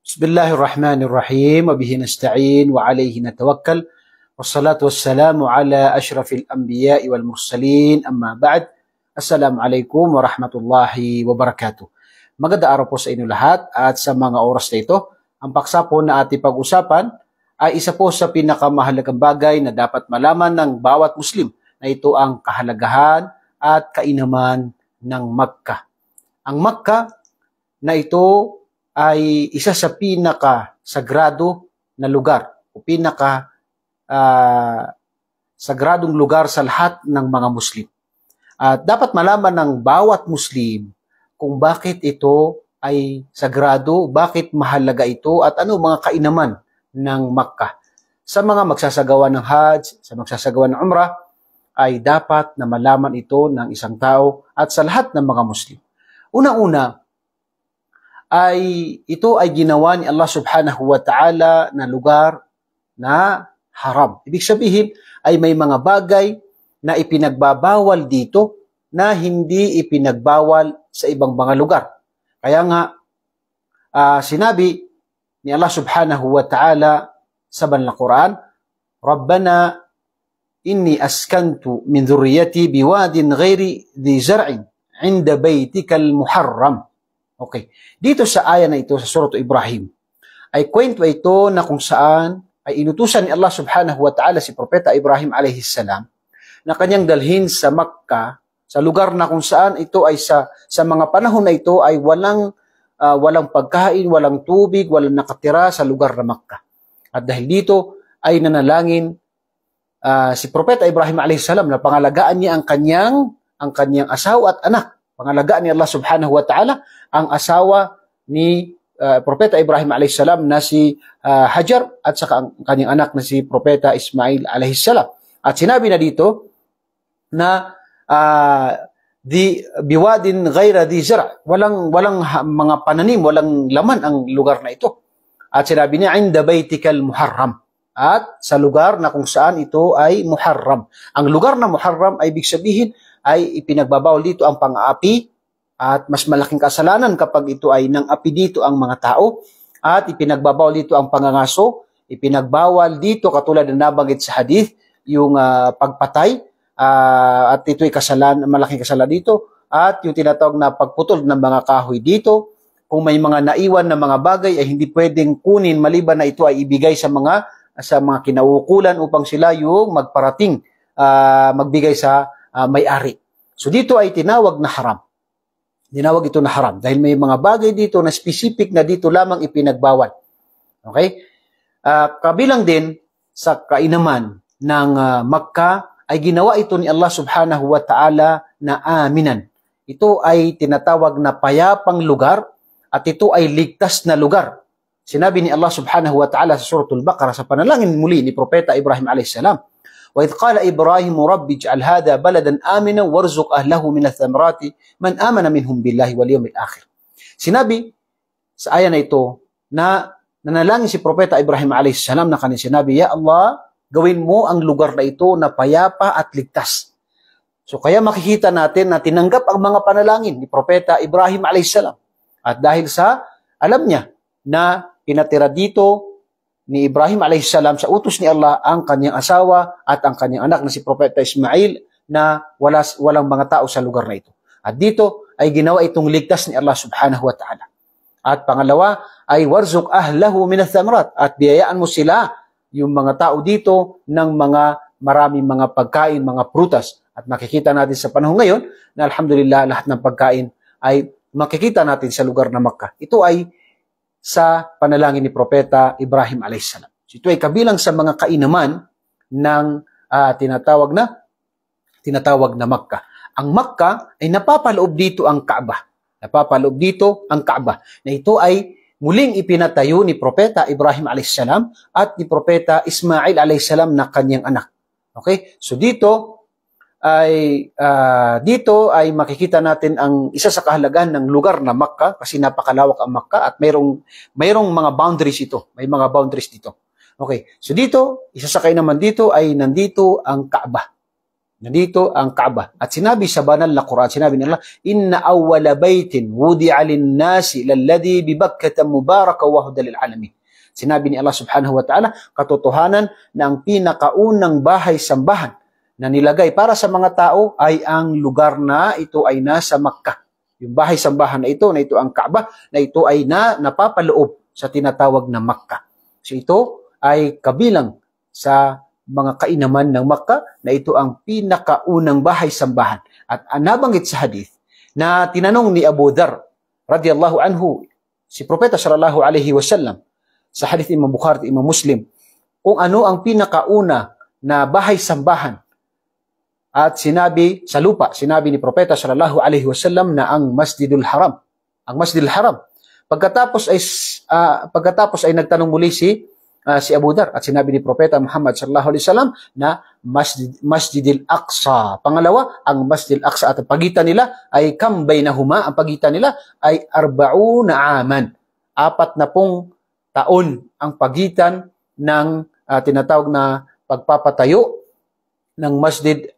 Bismillahirrahmanirrahim. Wabihi nasta'in wa alayhi natawakkal. Wassalatu wassalamu ala ashrafil anbiya'i wal mursalin. Amma ba'd. Assalamualaikum warahmatullahi wabarakatuh. Magandang araw po sa inyo lahat at sa mga oras na ito. Ang paksa po na ating pag-usapan ay isa po sa pinakamahalagang bagay na dapat malaman ng bawat Muslim, na ito ang kahalagahan at kainaman ng Makkah. Ang Makkah na ito ay isa sa pinaka-sagrado na lugar o pinaka-sagradong lugar sa lahat ng mga Muslim. At dapat malaman ng bawat Muslim kung bakit ito ay sagrado, bakit mahalaga ito, at ano mga kainaman ng Makkah. Sa mga magsasagawa ng Hajj, sa magsasagawa ng Umrah, ay dapat na malaman ito ng isang tao at sa lahat ng mga Muslim. Una-una, ay ito ay ginawa ni Allah subhanahu wa ta'ala na lugar na haram. Ibig sabihin ay may mga bagay na ipinagbabawal dito na hindi ipinagbawal sa ibang mga lugar. Kaya nga, sinabi ni Allah subhanahu wa ta'ala sa banal na Quran, Rabbana inni askantu min dhurriyyati biwadin ghairi dhi zar'in 'inda baytikal muharram. Okay. Dito sa aya na ito sa Surah Ibrahim, ay kwento ito na kung saan ay inutusan ni Allah subhanahu wa ta'ala si Propeta Ibrahim alayhi salam na kanyang dalhin sa Makkah, sa lugar na kung saan ito ay sa mga panahon na ito ay walang pagkain, walang tubig, walang nakatira sa lugar na Makkah. At dahil dito ay nanalangin si Propeta Ibrahim alayhi salam na pangalagaan niya ang kanyang asawa at anak. Pangalagaan ni Allah subhanahu wa ta'ala ang asawa ni Propeta Ibrahim a.s. na si Hajar at saka ang kanyang anak na si Propeta Ismail a.s. At sinabi na dito na biwadin ghaira di zara, walang mga pananim, walang laman ang lugar na ito. At sinabi niya, inda baytikal muharram, at sa lugar na kung saan ito ay muharram. Ang lugar na muharram ay ibig sabihin ay ipinagbabawal dito ang pang-aapi at mas malaking kasalanan kapag ito ay nang-api dito ang mga tao, at ipinagbabawal dito ang pangangaso, ipinagbawal dito katulad na nabanggit sa hadith yung pagpatay, at ito ay malaking kasalanan dito, at yung tinatawag na pagputol ng mga kahoy dito. Kung may mga naiwan na mga bagay ay hindi pwedeng kunin maliban na ito ay ibigay sa mga kinauukulan upang sila yung magparating, magbigay sa may-ari. So dito ay tinawag na haram. Tinawag ito na haram dahil may mga bagay dito na specific na dito lamang ipinagbawal. Okay? Kabilang din sa kainaman ng Makkah ay ginawa ito ni Allah subhanahu wa ta'ala na aminan. Ito ay tinatawag na payapang lugar at ito ay ligtas na lugar. Sinabi ni Allah subhanahu wa ta'ala sa Suratul Baqarah sa panalangin muli ni Propeta Ibrahim a.s. وَإِذْ قَالَ إِبْرَاهِيمُ رَبِّ اجْعَلْ هَذَا بَلَدًا آمِنًا وَارْزُقْ أَهْلَهُ مِنَ الثَّمَرَاتِ مَنْ آمَنَ مِنْهُمْ بِاللَّهِ وَالْيَوْمِ الْآخِرِ. Sinabi sa aya na ito na nanalangin si Propeta Ibrahim a.s. na kanyang sinabi, Ya Allah, gawin mo ang lugar na ito na payapa at ligtas. So kaya makikita natin na tinanggap ang mga panalangin ni Propeta Ibrahim a.s. At dahil sa alam niya na pinatira dito ni Ibrahim a.s. sa utos ni Allah ang kanyang asawa at ang kanyang anak na si Propeta Ismail na walang mga tao sa lugar na ito. At dito ay ginawa itong ligtas ni Allah subhanahu wa ta'ala. At pangalawa ay warzuq ahlahu minath thamarat, at biyayaan mo sila, yung mga tao dito, ng maraming mga pagkain, mga prutas. At makikita natin sa panahon ngayon na alhamdulillah lahat ng pagkain ay makikita natin sa lugar na Makkah. Ito ay sa panalangin ni Propeta Ibrahim a.s. So, ito ay kabilang sa mga kainaman ng tinatawag na Makkah. Ang Makkah ay napapaloob dito ang Kaaba. Napapaloob dito ang Kaaba. Na ito ay muling ipinatayo ni Propeta Ibrahim a.s. at ni Propeta Ismail a.s. na kanyang anak. Okay? So dito ay makikita natin ang isa sa kahalagahan ng lugar na Makkah, kasi napakalawak ang Makkah at mayroong mga boundaries ito. May mga boundaries dito. Okay. So dito, isa sa kainaman dito ay nandito ang Kaaba. Nandito ang Kaaba. At sinabi sa banal na Quran, sinabi ni Allah, "Inna awwala baytin wudi'a lin-nasi lalladhi bi Bakkah mubaraka wa hudan lil alamin." Sinabi ni Allah subhanahu wa ta'ala, katotohanan na ang pinakaunang bahay-sambahan na nilagay para sa mga tao ay ang lugar na ito ay nasa Makkah. Yung bahay-sambahan na ito ang Kaaba, na ito ay napapaloob sa tinatawag na Makkah. So ito ay kabilang sa mga kainaman ng Makkah na ito ang pinakaunang bahay-sambahan. At nabanggit sa hadith na tinanong ni Abu Dharr radiyallahu anhu, si Propeta sallallahu alaihi wasallam, sa hadith Imam Bukhari at Imam Muslim, kung ano ang pinakauna na bahay-sambahan. At sinabi sa lupa, sinabi ni Propeta sallallahu alaihi wasallam na ang Masjidul Haram. Ang Masjidul Haram. Pagkatapos ay nagtanong muli si Abu Dharr at sinabi ni Propeta Muhammad sallallahu alaihi wasallam na Masjidil Aqsa. Pangalawa, ang Masjidil Aqsa, at ang pagitan nila ay kam bainahuma, ang pagitan nila ay 40 aman. 40 taon ang pagitan ng tinatawag na pagpapatayo ng Masjid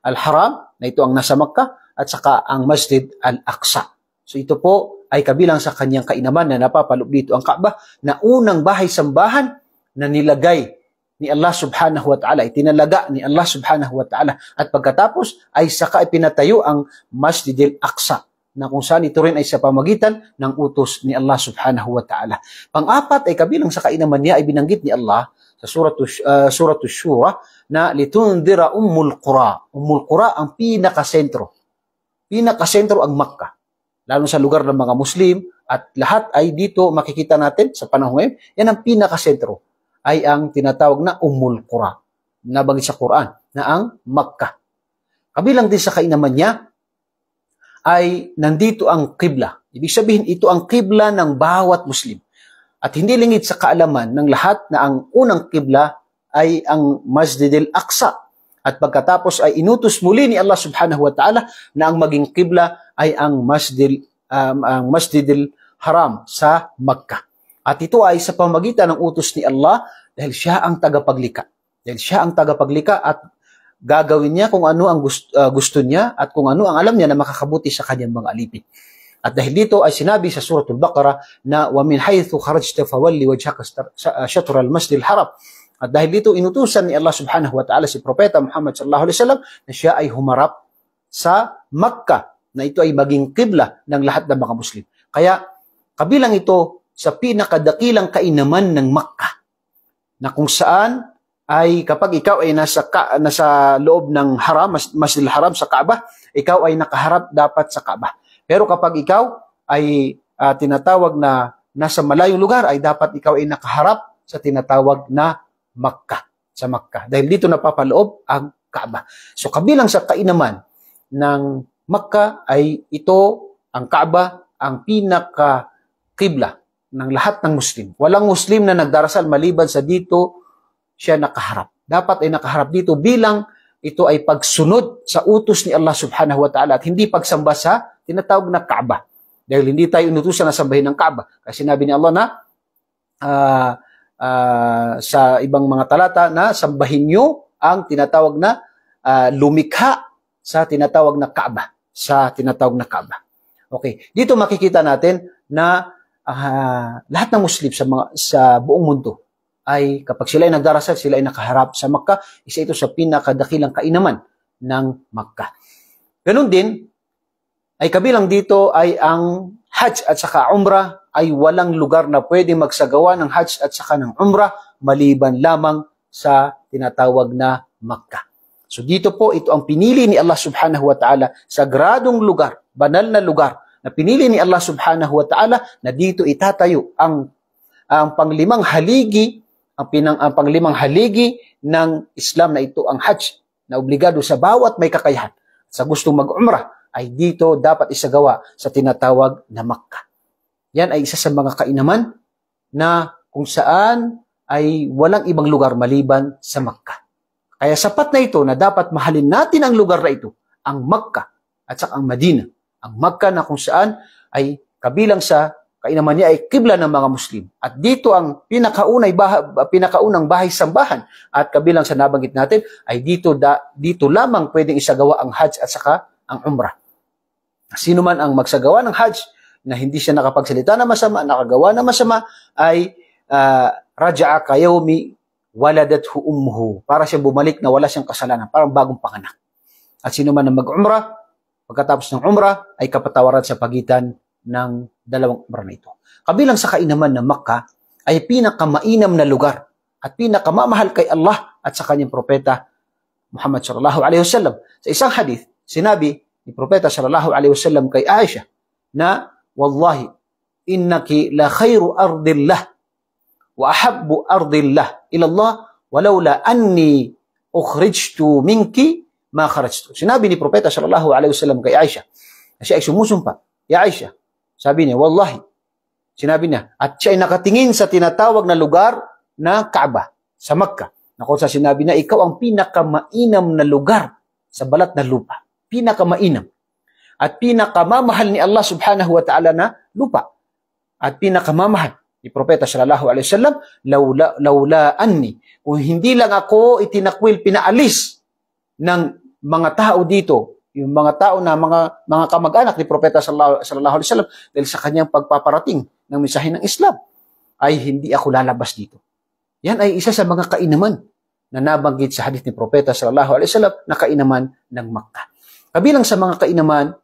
Al-Haram, na ito ang nasa Makkah, at saka ang Masjid Al-Aqsa. So ito po ay kabilang sa kanyang kainaman na napapaloob dito ang Kaaba, na unang bahay-sambahan na nilagay ni Allah subhanahu wa ta'ala, itinalaga ni Allah subhanahu wa ta'ala, at pagkatapos ay saka ipinatayo ang Masjid Al-Aqsa, na kung saan ito rin ay sa pamagitan ng utos ni Allah subhanahu wa ta'ala. Pang-apat ay kabilang sa kainaman niya ay binanggit ni Allah sa Suratul Shura na litundira Ummul Qura. Ummul Qura ang pinakasentro. Pinakasentro ang Makkah, lalo sa lugar ng mga Muslim, at lahat ay dito makikita natin sa panahon ngayon. Yan ang pinakasentro ay ang tinatawag na Ummul Qura, nabanggit sa Quran na ang Makkah. Kabilang din sa kainaman niya ay nandito ang Qibla. Ibig sabihin, ito ang Qibla ng bawat Muslim. At hindi lingid sa kaalaman ng lahat na ang unang Qibla ay ang Masjid Al-Aqsa. At pagkatapos ay inutos muli ni Allah subhanahu wa ta'ala na ang maging Qibla ay ang Masjid Al-Haram sa Makkah. At ito ay sa pamagitan ng utos ni Allah dahil siya ang tagapaglikha. Dahil siya ang tagapaglikha at gagawin niya kung ano ang gusto niya at kung ano ang alam niya na makakabuti sa kanyang mga alipin. At dahil dito ay sinabi sa Suratul Baqarah na wa min haythu kharajta fawalli wajhaka shatr al-Masjidil Haram. At dahil dito inutusan ni Allah subhanahu wa ta'ala si Propeta Muhammad sallallahu alaihi wasallam na siya ay humarap sa Makkah, na ito ay maging qibla ng lahat ng mga Muslim. Kaya kabilang ito sa pinakadakilang kainaman ng Makkah, na kung saan ay kapag ikaw ay nasa loob ng haram, Masjidil Haram sa Kaaba, ikaw ay nakaharap dapat sa Kaaba. Pero kapag ikaw ay tinatawag na nasa malayong lugar, ay dapat ikaw ay nakaharap sa tinatawag na Makkah, sa Makkah. Dahil dito napapaloob ang Kaaba. So kabilang sa kainaman ng Makkah ay ito, ang Kaaba, ang pinaka-qibla ng lahat ng Muslim. Walang Muslim na nagdarasal maliban sa dito siya nakaharap. Dapat ay nakaharap dito bilang ito ay pagsunod sa utos ni Allah subhanahu wa ta'ala at hindi pagsamba sa tinatawag na Kaaba. Dahil hindi tayo inutusan na sambahin ng Kaaba. Kasi sinabi ni Allah na sa ibang mga talata na sambahin nyo ang tinatawag na lumikha sa tinatawag na Kaaba. Sa tinatawag na Kaaba. Okay. Dito makikita natin na lahat ng Muslim sa buong mundo ay kapag sila ay nagdarasal, sila ay nakaharap sa Makkah. Isa ito sa pinakadakilang kainaman ng Makkah. Ganun din, ay kabilang dito ay ang Hajj at saka Umrah, ay walang lugar na pwede magsagawa ng Hajj at saka ng Umrah maliban lamang sa tinatawag na Makkah. So dito po, ito ang pinili ni Allah subhanahu wa ta'ala, sagradong lugar, banal na lugar, na pinili ni Allah subhanahu wa ta'ala na dito itatayo ang panglimang haligi, ang panglimang haligi ng Islam, na ito ang Hajj, na obligado sa bawat may kakayahan. Sa gustong mag-umrah, ay dito dapat isagawa sa tinatawag na Makkah. Yan ay isa sa mga kainaman na kung saan ay walang ibang lugar maliban sa Makkah. Kaya sapat na ito na dapat mahalin natin ang lugar na ito, ang Makkah at saka ang Madina. Ang Makkah na kung saan ay kabilang sa kainaman niya ay kibla ng mga Muslim. At dito ang pinakaunang bahay-sambahan. At kabilang sa nabanggit natin ay dito lamang pwedeng isagawa ang Hajj at saka ang Umrah. Sino man ang magsagawa ng Hajj na hindi siya nakapagsalita na masama, nakagawa na masama, ay raja'a kayawmi waladathu ummuhu. Para siya bumalik na wala siyang kasalanan, parang bagong panganak. At sino man ang mag-umrah, pagkatapos ng umrah, ay kapatawaran sa pagitan ng dalawang umrah na ito. Kabilang sa kainaman ng Makkah ay pinakamainam na lugar at pinakamamahal kay Allah at sa kanyang propeta Muhammad sallallahu alaihi wasallam. Sa isang hadith, sinabi ni propeta sallallahu alaihi wasallam kay Aisha na, "Wallahi, innaki la khairu ardillah wa ahabbu ardillah ila Allah walaula anni ukhrijtu minki ma kharajtu." Sinabi ni propeta sallallahu alaihi wasallam kay Aisha, siya ay sumusumpa, "Ya Aisha," sabi niya, "Wallahi," sinabi niya, at siya ay nakatingin sa tinatawag na lugar na Kaaba sa Makkah. Kung sa sinabi na, ikaw ang pinakamainam na lugar sa balat na lupa. Pinakamainam. At pinakamamahal ni Allah subhanahu wa ta'ala na lupa. At pinakamamahal ni Propeta sallallahu alaihi wasallam, laula anni, kung hindi lang ako itinakwil, pinaalis ng mga tao dito, yung mga tao na mga kamag-anak ni Propeta sallallahu alaihi wasallam, dahil sa kanyang pagpaparating ng mensahe ng Islam, ay hindi ako lalabas dito. Yan ay isa sa mga kainaman na nabanggit sa hadith ni Propeta sallallahu alaihi wasallam na kainaman ng Makkah. Kabilang sa mga kainaman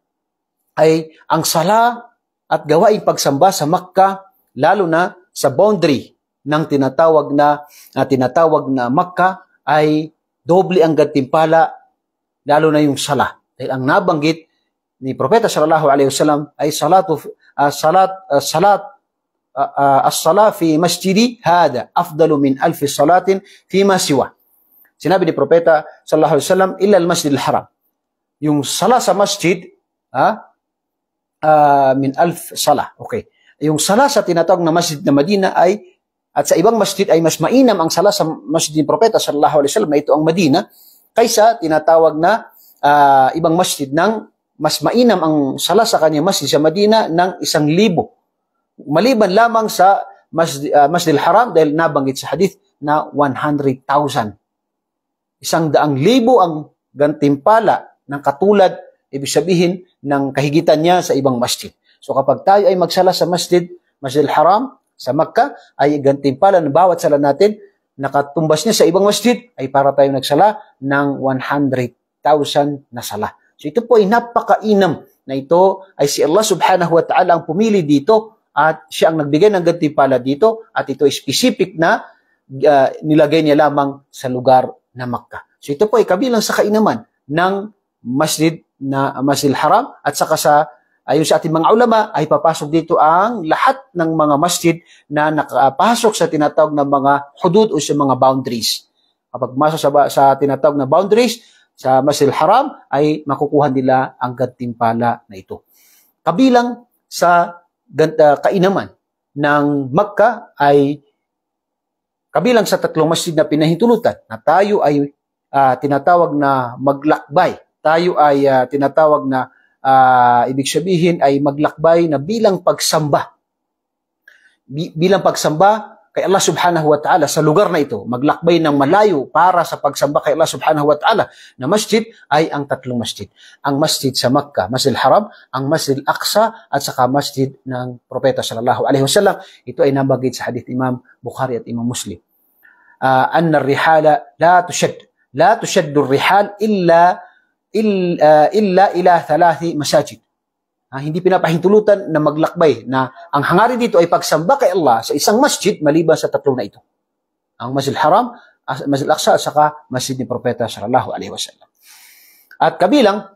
ay ang sala at gawaing pagsamba sa Makkah, lalo na sa boundary ng tinatawag na Makkah, ay doble ang gantimpala, lalo na yung sala. Dahil ang nabanggit ni Propeta sallallahu alaihi wasallam ay as-salat fi masjidi hada afdalu min alfi salatin fi ma siwa. Sinabi ni Propeta sallallahu alaihi wasallam, illa al-masjid al-haram. Yung sala sa masjid, min alf sala. Okay. Yung sala sa tinatawag na masjid na Madina at sa ibang masjid ay mas mainam ang sala sa masjid ni Propeta sallallahu alaihi wasallam na ito ang Madina kaysa tinatawag na ibang masjid ng mas mainam ang sala sa kanya masjid sa Madina ng 1,000. Maliban lamang sa Masjid al-Haram dahil nabanggit sa hadith na 100,000. 100,000 ang gantimpala ng katulad, ibig sabihin, ng kahigitan niya sa ibang masjid. So kapag tayo ay magsala sa Masjid al-Haram, sa Makkah, ay gantimpala ng bawat sala natin, nakatumbas niya sa ibang masjid, ay para tayo nagsala ng 100,000 na sala. So ito po ay napakainam na ito ay si Allah subhanahu wa ta'ala ang pumili dito at siya ang nagbigay ng gantimpala dito at ito ay specific na nilagay niya lamang sa lugar na Makkah. So ito po ay kabilang sa kainaman ng Masjid al-Haram at saka ayon sa ating mga ulama ay papasok dito ang lahat ng mga masjid na nakapasok sa tinatawag na mga hudud o sa mga boundaries. Kapag masok sa tinatawag na boundaries sa Masjid al-Haram ay makukuha nila ang gantimpala na ito. Kabilang sa kainaman ng Makkah ay kabilang sa 3 masjid na pinahintulutan na tayo ay tinatawag na maglakbay. Tayo ay tinatawag na ibig sabihin ay maglakbay na bilang pagsamba. Bilang pagsamba kay Allah subhanahu wa ta'ala sa lugar na ito. Maglakbay ng malayo para sa pagsamba kay Allah subhanahu wa ta'ala na masjid ay ang 3 masjid. Ang masjid sa Makkah, Masjid al-Haram, ang Masjid al-Aqsa at saka masjid ng Propeta sallallahu alaihi wasallam. Ito ay nabanggit sa hadith Imam Bukhari at Imam Muslim. Anna ar-rihala la tushaddu ar-rihal illa ila 3 masajid. Hindi pinapahintulutan na maglakbay na ang hangarin dito ay pagsamba kay Allah sa isang masjid maliban sa 3 na ito. Ang Masjid al-Haram, Masjid al-Aqsa at saka masjid ni Propeta sallallahu alaihi wasallam. At kabilang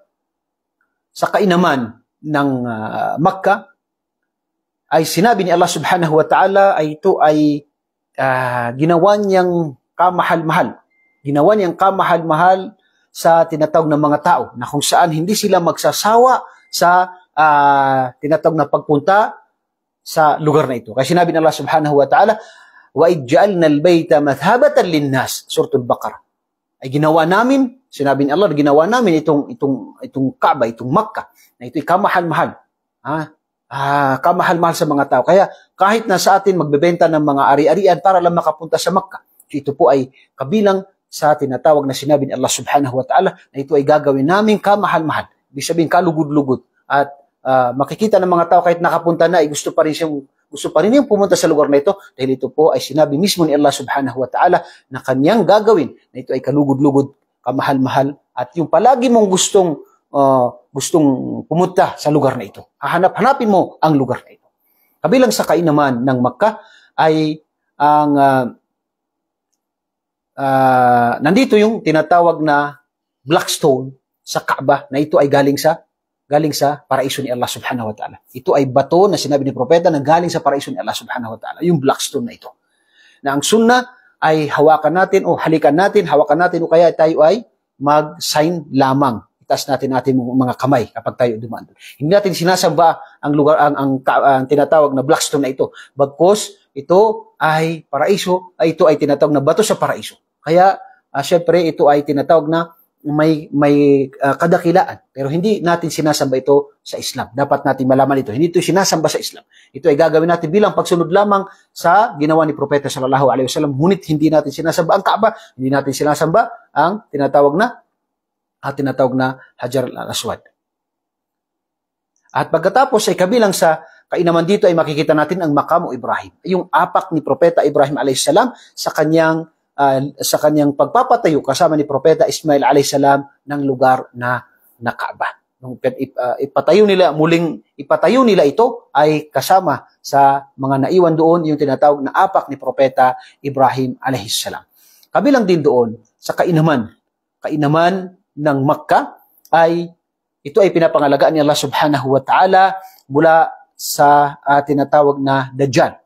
sa kainaman ng Makkah ay sinabi ni Allah subhanahu wa ta'ala ay ito ay ginawa niyang kamahal-mahal. Ginawa niyang kamahal-mahal sa tinatawag ng mga tao na kung saan hindi sila magsasawa sa tinatawag na pagpunta sa lugar na ito. Kasi sinabi ng Allah subhanahu wa ta'ala, وَإِذْ جَعَلْنَا الْبَيْتَ مَثَابَةً لِلنَّاسِ Suratul Baqarah. Ay ginawa namin, sinabi ni Allah, ginawa namin itong Kaaba, itong Makkah, na ito'y kamahal-mahal. kamahal-mahal sa mga tao. Kaya kahit na sa atin magbebenta ng mga ari-arian para lang makapunta sa Makkah, ito po ay kabilang sa tinatawag na sinabi ni Allah subhanahu wa ta'ala na ito ay gagawin namin kamahal-mahal. Ibig sabihin kalugod-lugod. At makikita ng mga tao kahit nakapunta na, gusto pa rin yung pumunta sa lugar na ito dahil ito po ay sinabi mismo ni Allah subhanahu wa ta'ala na kanyang gagawin na ito ay kalugod-lugod, kamahal-mahal, at yung palagi mong gustong pumunta sa lugar na ito. Hanapin mo ang lugar na ito. Kabilang sa kainaman ng Makkah ay ang nandito yung tinatawag na black stone sa Kaaba na ito ay galing sa paraiso ni Allah subhanahu wa ta'ala. Ito ay bato na sinabi ni propeta na galing sa paraiso ni Allah subhanahu wa ta'ala. Yung black stone na ito. Na ang sunnah ay hawakan natin o kaya tayo ay mag-sign lamang. Itaas natin mga kamay kapag tayo dumaan doon. Hindi natin sinasamba ang lugar ang tinatawag na black stone na ito. Bagkus ito ay paraiso, ito ay tinatawag na bato sa paraiso. Kaya syempre ito ay tinatawag na may kadakilaan. Pero hindi natin sinasamba ito sa Islam. Dapat natin malaman ito. Hindi ito sinasamba sa Islam. Ito ay gagawin natin bilang pagsunod lamang sa ginawa ni Propeta sallallahu alaihi wasallam. Ngunit hindi natin sinasamba ang Kaaba, hindi natin sinasamba ang tinatawag na Hajar al-Aswad. At pagkatapos ay kabilang sa kainaman dito ay makikita natin ang Maqamu Ibrahim. Yung apak ni Propeta Ibrahim alayhis salam sa kanyang pagpapatayo kasama ni Propeta Ismail alayhis salam ng lugar na Kaaba. Nung ipatayo nila ito ay kasama sa mga naiwan doon yung tinatawag na apak ni Propeta Ibrahim alayhis salam. Kabilang din doon sa kainaman ng Makkah ay ito ay pinapangalagaan ni Allah subhanahu wa ta'ala mula sa tinatawag na Dajjal.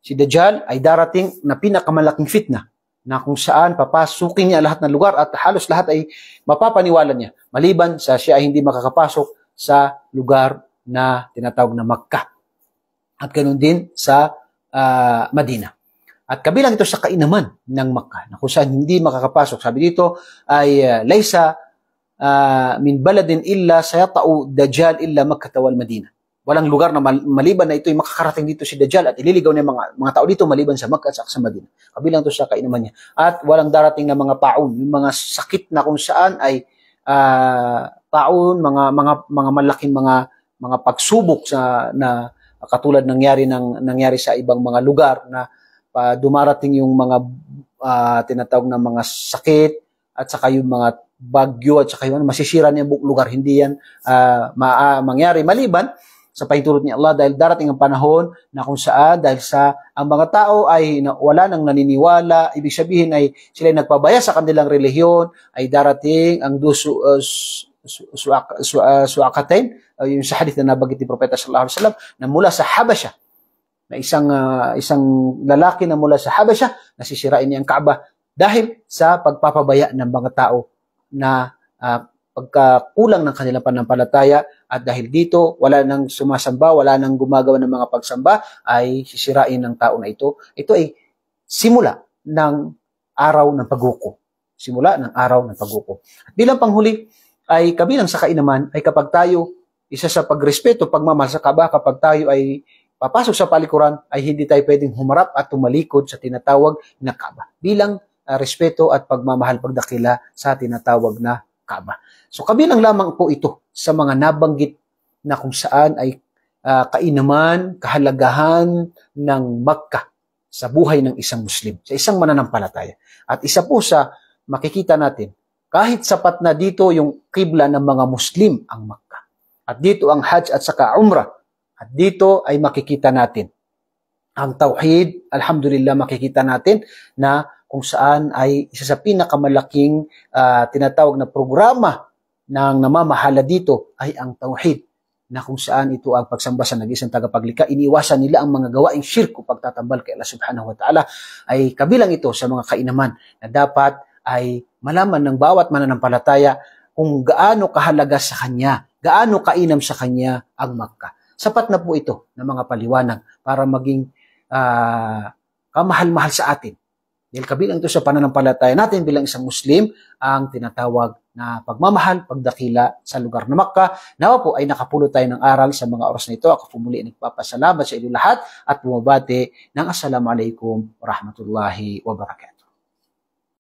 Si Dajjal ay darating na pinakamalaking fitna na kung saan papasukin niya lahat ng lugar at halos lahat ay mapapaniwala niya maliban sa siya ay hindi makakapasok sa lugar na tinatawag na Makkah. At ganoon din sa Madina. At kabilang ito sa kainaman ng Makkah, na kung saan hindi makakapasok. Sabi dito ay laysa min baladin illa sayata'u Dajjal illa Makkah wal Madina. Walang lugar na maliban na ito ay makakarating dito si Dajjal at ililigaw niya mga tao dito maliban sa Makkah at sa Madina. Kabilang ito sa kainaman niya. At walang darating na mga paon, yung mga sakit na kung saan ay paon, mga malaking mga pagsubok na katulad nangyari sa ibang mga lugar na dumarating yung mga tinatawag na mga sakit at saka yung mga bagyo at saka yung masisira niya buong lugar. Hindi yan mangyari maliban sa pahintulot ni Allah dahil darating ang panahon na kung saan dahil sa ang mga tao ay wala nang naniniwala, ibig sabihin ay sila nagpabaya sa kanilang relihiyon, ay darating ang suakatain, yung sa hadith na nabanggit ni Propeta sallallahu alaihi wasallam na mula sa Habasha, na isang lalaki na mula sa Habasha na sisirain niya ang Kaaba dahil sa pagpapabaya ng mga tao na pagkakulang ng kanilang pananampalataya at dahil dito wala nang sumasamba, wala nang gumagawa ng mga pagsamba ay sisirain ng tao na ito. Ito ay simula ng araw ng paghuko. At bilang panghuli ay kabilang sa kainaman ay kapag tayo isa sa pagrespeto, pagmamahal sa Kaaba, kapag tayo ay papasok sa palikuran ay hindi tayo pwedeng humarap at tumalikod sa tinatawag na Kaaba. Bilang respeto at pagmamahal pagdakila sa tinatawag na Kaaba. So kabilang lamang po ito sa mga nabanggit na kung saan ay kainaman, kahalagahan ng Makkah sa buhay ng isang Muslim, sa isang mananampalataya. At isa po sa makikita natin, kahit sapat na dito yung qibla ng mga Muslim ang Makkah. At dito ang Hajj at saka Umrah. At dito ay makikita natin ang Tauhid, alhamdulillah makikita natin na kung saan ay isa sa pinakamalaking tinatawag na programa ng namamahala dito ay ang Tauhid, na kung saan ito ang pagsamba sa nag-iisang tagapaglikha. Iniwasan nila ang mga gawaing shirk o pagtatambal kay Allah subhanahu wa ta'ala. Ay kabilang ito sa mga kainaman na dapat ay malaman ng bawat mananampalataya kung gaano kahalaga sa kanya, gaano kainam sa kanya ang Makkah. Sapat na po ito na mga paliwanag para maging kamahal-mahal sa atin. Dahil kabilang ito sa pananampalataya natin bilang isang Muslim, ang tinatawag na pagmamahal, pagdakila sa lugar na Makkah. Nawa po ay nakapulot tayo ng aral sa mga oras na ito. Ako po muli nagpapasalamat sa inyo lahat at bumabati ng Assalamualaikum warahmatullahi wabarakatuh.